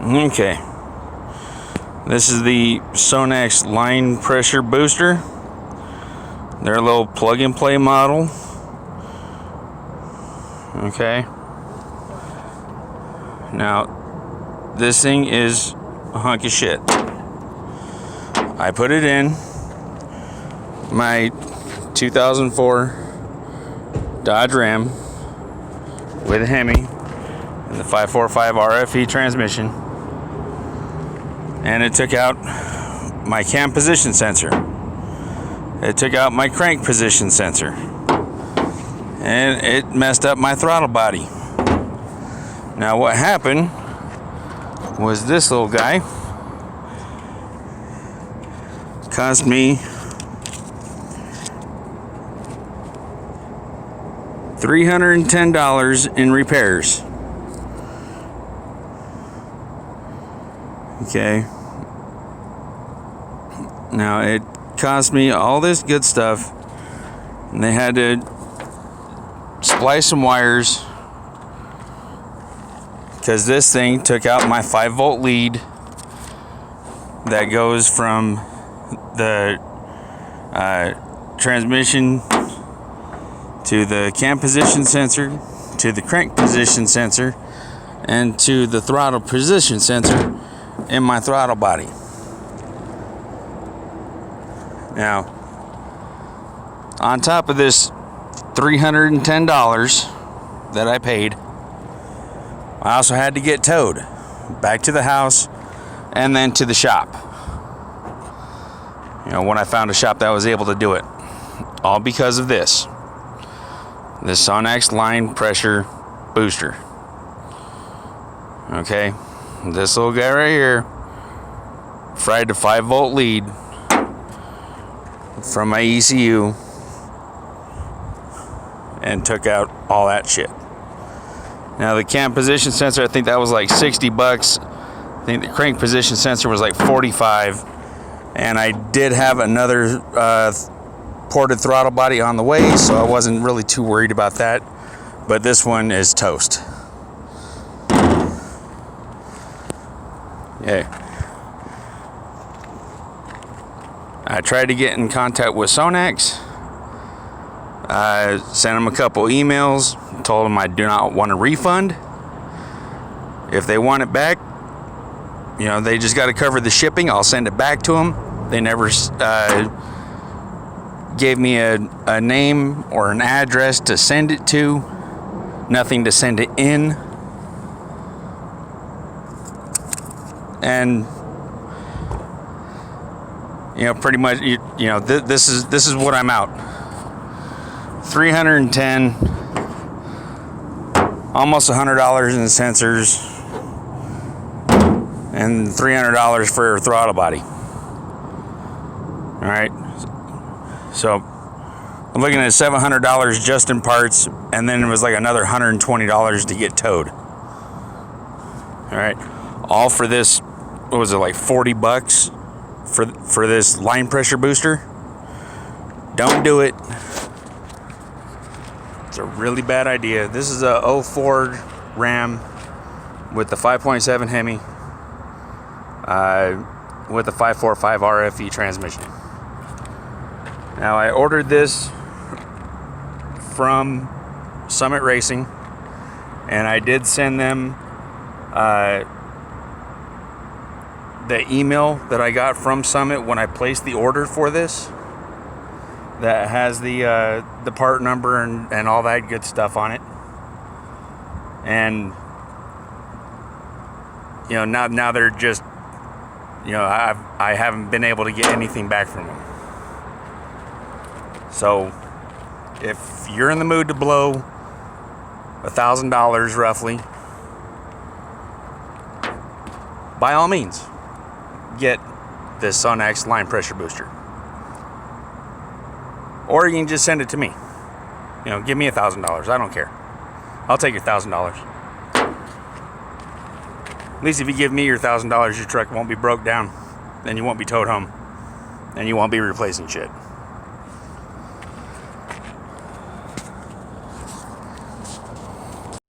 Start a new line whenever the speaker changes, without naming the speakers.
Okay, this is the Sonnax line pressure booster. Their little plug and play model. Okay, now this thing is a hunk of shit. I put it in my 2004 Dodge Ram with a Hemi and the 545 RFE transmission, and it took out my cam position sensor. It took out my crank position sensor, and it messed up my throttle body. Now what happened was this little guy cost me $310 in repairs. Okay. Now it cost me all this good stuff, and they had to splice some wires because this thing took out my 5-volt lead that goes from the transmission to the cam position sensor, to the crank position sensor, and to the throttle position sensor in my throttle body. Now, on top of this $310 that I paid, I also had to get towed back to the house and then to the shop. You know, when I found a shop that was able to do it. All because of this Sonnax line pressure booster. Okay, this little guy right here fried the 5-volt lead from my ECU and took out all that shit. Now the cam position sensor, I think that was like $60. I think the crank position sensor was like $45, and I did have another ported throttle body on the way, so I wasn't really too worried about that. But this one is toast. Yeah. I tried to get in contact with Sonnax. I sent them a couple emails, told them I do not want a refund. If they want it back, you know, they just got to cover the shipping. I'll send it back to them. They never gave me a name or an address to send it to. Nothing to send it in. And you know, pretty much, you know, this is what I'm out. $310, almost $100 in sensors, and $300 for throttle body. All right, so I'm looking at $700 just in parts, and then it was like another $120 to get towed. All right, all for this. What was it, like $40 for this line pressure booster? Don't do it. It's a really bad idea. This is a 04 Ram with the 5.7 Hemi with the 545 RFE transmission. Now I ordered this from Summit Racing, and I did send them the email that I got from Summit when I placed the order for this, that has the part number and all that good stuff on it. And you know, now they're just, you know, I haven't been able to get anything back from them. So if you're in the mood to blow $1,000 roughly, by all means, get this Sonnax line pressure booster. Or you can just send it to me. You know, give me $1,000. I don't care. I'll take your $1,000. At least if you give me your $1,000, your truck won't be broke down. Then you won't be towed home. And you won't be replacing shit.